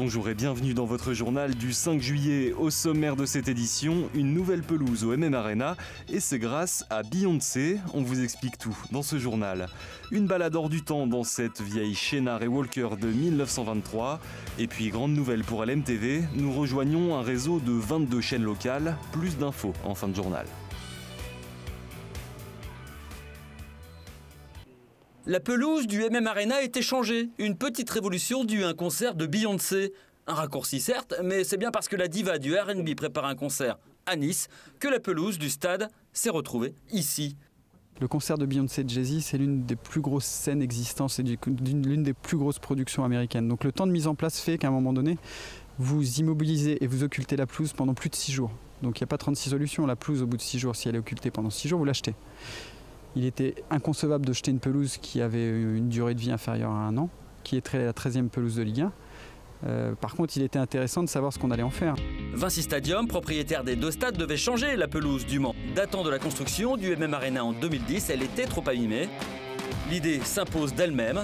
Bonjour et bienvenue dans votre journal du 5 juillet. Au sommaire de cette édition, une nouvelle pelouse au MM Arena et c'est grâce à Beyoncé. On vous explique tout dans ce journal. Une balade hors du temps dans cette vieille Chénard et Walker de 1923. Et puis grande nouvelle pour LMTV, nous rejoignons un réseau de 22 chaînes locales. Plus d'infos en fin de journal. La pelouse du MM Arena a été changée. Une petite révolution due à un concert de Beyoncé. Un raccourci certes, mais c'est bien parce que la diva du R&B prépare un concert à Nice que la pelouse du stade s'est retrouvée ici. Le concert de Beyoncé et de Jay-Z, c'est l'une des plus grosses scènes existantes, c'est l'une des plus grosses productions américaines. Donc le temps de mise en place fait qu'à un moment donné, vous immobilisez et vous occultez la pelouse pendant plus de 6 jours. Donc il n'y a pas 36 solutions. La pelouse, au bout de 6 jours, si elle est occultée pendant 6 jours, vous l'achetez. Il était inconcevable de jeter une pelouse qui avait une durée de vie inférieure à 1 an, qui est la 13e pelouse de Ligue 1. Par contre, il était intéressant de savoir ce qu'on allait en faire. Vinci Stadium, propriétaire des 2 stades, devait changer la pelouse du Mans. Datant de la construction du MM Arena en 2010, elle était trop abîmée. L'idée s'impose d'elle-même.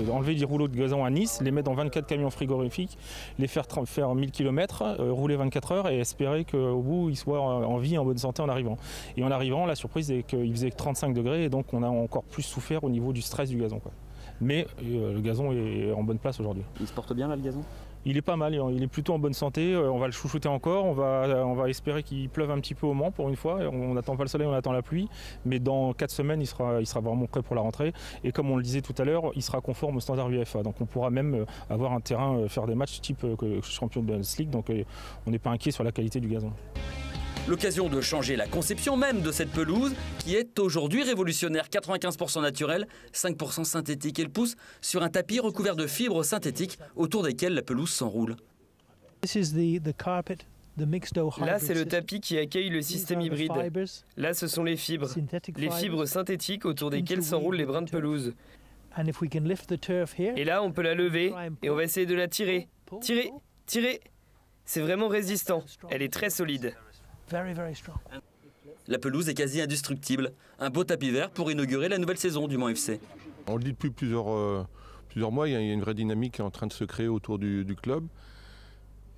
D'enlever des rouleaux de gazon à Nice, les mettre dans 24 camions frigorifiques, les faire 1000 km, rouler 24 heures et espérer qu'au bout, ils soient en vie, en bonne santé en arrivant. Et en arrivant, la surprise est qu'il faisait 35 degrés et donc on a encore plus souffert au niveau du stress du gazon, quoi. Mais le gazon est en bonne place aujourd'hui. Il se porte bien là, le gazon ? Il est pas mal, il est plutôt en bonne santé, on va le chouchouter encore, on va espérer qu'il pleuve un petit peu au Mans pour une fois, on n'attend pas le soleil, on attend la pluie, mais dans 4 semaines il sera vraiment prêt pour la rentrée et comme on le disait tout à l'heure, il sera conforme au standard UEFA, donc on pourra même avoir un terrain, faire des matchs type champion de la League, donc on n'est pas inquiet sur la qualité du gazon. L'occasion de changer la conception même de cette pelouse qui est aujourd'hui révolutionnaire, 95% naturelle, 5% synthétique. Elle pousse sur un tapis recouvert de fibres synthétiques autour desquelles la pelouse s'enroule. Là, c'est le tapis qui accueille le système hybride. Là, ce sont les fibres synthétiques autour desquelles s'enroulent les brins de pelouse. Et là, on peut la lever et on va essayer de la tirer. Tirer, tirer. C'est vraiment résistant. Elle est très solide. La pelouse est quasi indestructible. Un beau tapis vert pour inaugurer la nouvelle saison du Mans FC. On le dit depuis plusieurs mois, il y a une vraie dynamique qui est en train de se créer autour du club.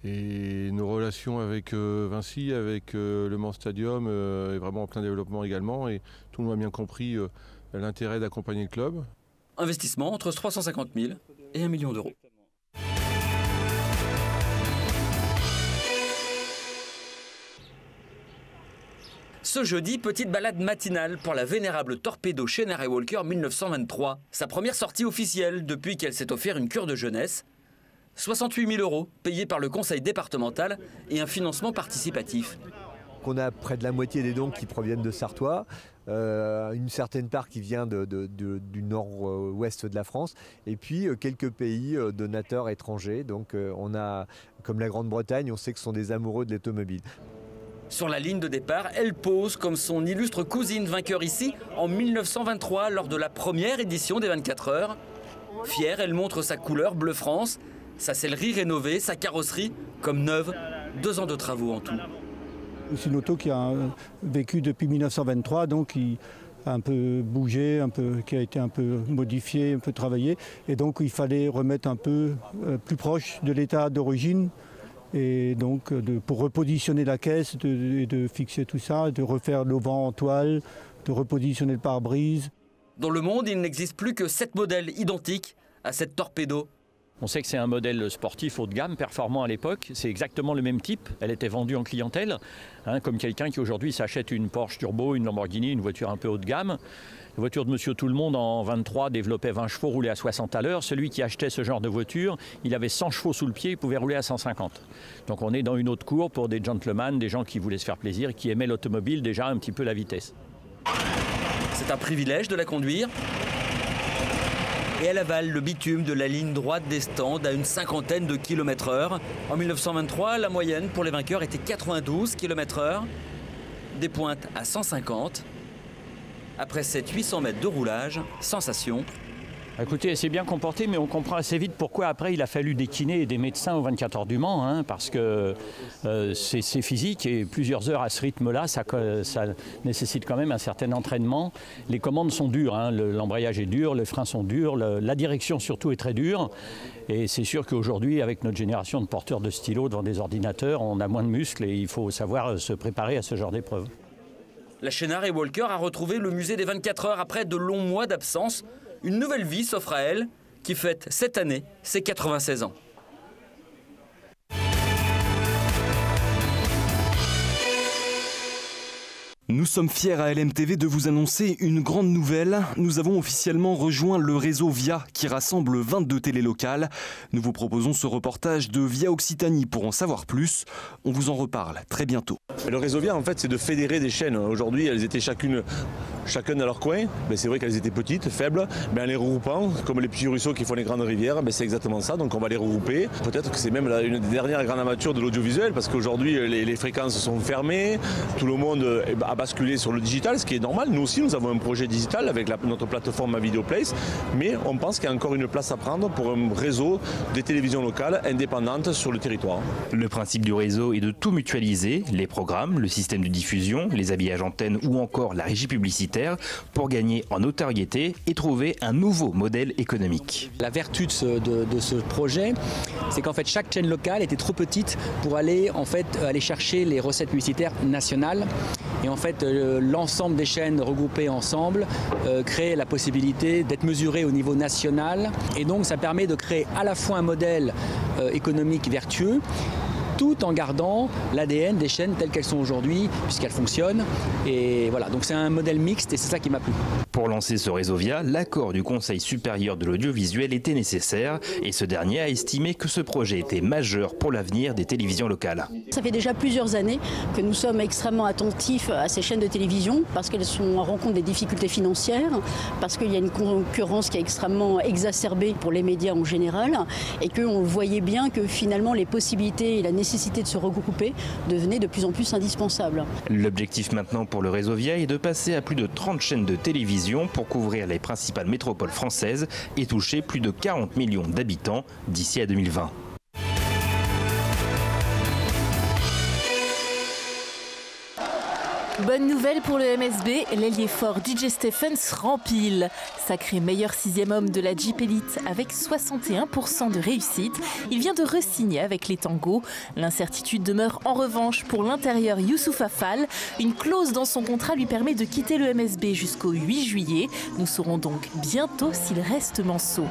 Et nos relations avec Vinci, avec le Mans Stadium est vraiment en plein développement également. Et tout le monde a bien compris l'intérêt d'accompagner le club. Investissement entre 350 000 et 1 million d'euros. Ce jeudi, petite balade matinale pour la vénérable Torpedo Chénard et Walker 1923. Sa première sortie officielle depuis qu'elle s'est offert une cure de jeunesse. 68 000 euros payés par le conseil départemental et un financement participatif. On a près de la moitié des dons qui proviennent de Sartois, une certaine part qui vient du nord-ouest de la France, et puis quelques pays donateurs étrangers. Donc on a, comme la Grande-Bretagne, on sait que ce sont des amoureux de l'automobile. Sur la ligne de départ, elle pose comme son illustre cousine vainqueur ici en 1923 lors de la première édition des 24 heures. Fière, elle montre sa couleur bleu France, sa sellerie rénovée, sa carrosserie comme neuve, 2 ans de travaux en tout. C'est une auto qui a vécu depuis 1923, donc qui a un peu bougé, qui a été un peu modifiée, un peu travaillée. Et donc il fallait remettre un peu plus proche de l'état d'origine. Et donc pour repositionner la caisse, de fixer tout ça, de refaire l'auvent en toile, de repositionner le pare-brise. Dans le monde, il n'existe plus que 7 modèles identiques à cette Torpedo. On sait que c'est un modèle sportif haut de gamme, performant à l'époque. C'est exactement le même type. Elle était vendue en clientèle, comme quelqu'un qui aujourd'hui s'achète une Porsche Turbo, une Lamborghini, une voiture un peu haut de gamme. La voiture de Monsieur Tout-le-Monde en 23 développait 20 chevaux, roulait à 60 à l'heure. Celui qui achetait ce genre de voiture, il avait 100 chevaux sous le pied, il pouvait rouler à 150. Donc on est dans une autre cour pour des gentlemen, des gens qui voulaient se faire plaisir, qui aimaient l'automobile, déjà un petit peu la vitesse. C'est un privilège de la conduire. Et elle avale le bitume de la ligne droite des stands à une 50aine de km/h. En 1923, la moyenne pour les vainqueurs était 92 km/h. Des pointes à 150. Après 700-800 mètres de roulage, sensation. Écoutez, elle s'est bien comportée, mais on comprend assez vite pourquoi après il a fallu des kinés et des médecins aux 24 heures du Mans, hein, parce que c'est physique et plusieurs heures à ce rythme-là, ça nécessite quand même un certain entraînement. Les commandes sont dures, hein, l'embrayage est dur, les freins sont durs, la direction surtout est très dure. Et c'est sûr qu'aujourd'hui, avec notre génération de porteurs de stylos devant des ordinateurs, on a moins de muscles et il faut savoir se préparer à ce genre d'épreuve. La chaîne Harry Walker a retrouvé le musée des 24 heures après de longs mois d'absence. Une nouvelle vie s'offre à elle, qui fête cette année ses 96 ans. Nous sommes fiers à LMTV de vous annoncer une grande nouvelle. Nous avons officiellement rejoint le réseau VIA qui rassemble 22 télés locales. Nous vous proposons ce reportage de VIA Occitanie pour en savoir plus. On vous en reparle très bientôt. Le réseau VIA, en fait, c'est de fédérer des chaînes. Aujourd'hui, elles étaient chacune dans leur coin. Mais c'est vrai qu'elles étaient petites, faibles. Mais en les regroupant, comme les petits ruisseaux qui font les grandes rivières, c'est exactement ça. Donc on va les regrouper. Peut-être que c'est même une des dernières grandes aventures de l'audiovisuel parce qu'aujourd'hui, les fréquences sont fermées. Tout le monde a basculé sur le digital, ce qui est normal. Nous aussi, nous avons un projet digital avec notre plateforme MaVideoPlace. Mais on pense qu'il y a encore une place à prendre pour un réseau des télévisions locales indépendantes sur le territoire. Le principe du réseau est de tout mutualiser, les programmes, le système de diffusion, les habillages antennes ou encore la régie publicitaire pour gagner en notoriété et trouver un nouveau modèle économique. La vertu de ce projet, c'est qu'en fait chaque chaîne locale était trop petite pour aller chercher les recettes publicitaires nationales. Et en fait, l'ensemble des chaînes regroupées ensemble crée la possibilité d'être mesurées au niveau national. Et donc, ça permet de créer à la fois un modèle économique vertueux, tout en gardant l'ADN des chaînes telles qu'elles sont aujourd'hui, puisqu'elles fonctionnent. Et voilà, donc c'est un modèle mixte et c'est ça qui m'a plu. Pour lancer ce réseau VIA, l'accord du Conseil supérieur de l'audiovisuel était nécessaire et ce dernier a estimé que ce projet était majeur pour l'avenir des télévisions locales. Ça fait déjà plusieurs années que nous sommes extrêmement attentifs à ces chaînes de télévision parce qu'elles sont en rencontre des difficultés financières, parce qu'il y a une concurrence qui est extrêmement exacerbée pour les médias en général et qu'on voyait bien que finalement les possibilités et la nécessité de se regrouper devenait de plus en plus indispensable. L'objectif maintenant pour le réseau VIA est de passer à plus de 30 chaînes de télévision pour couvrir les principales métropoles françaises et toucher plus de 40 millions d'habitants d'ici à 2020. Bonne nouvelle pour le MSB, l'ailier fort DJ Stephens rempile. Sacré meilleur 6e homme de la Jeep Elite avec 61% de réussite. Il vient de re-signer avec les Tangos. L'incertitude demeure en revanche pour l'intérieur Youssouf Affal. Une clause dans son contrat lui permet de quitter le MSB jusqu'au 8 juillet. Nous saurons donc bientôt s'il reste manceau.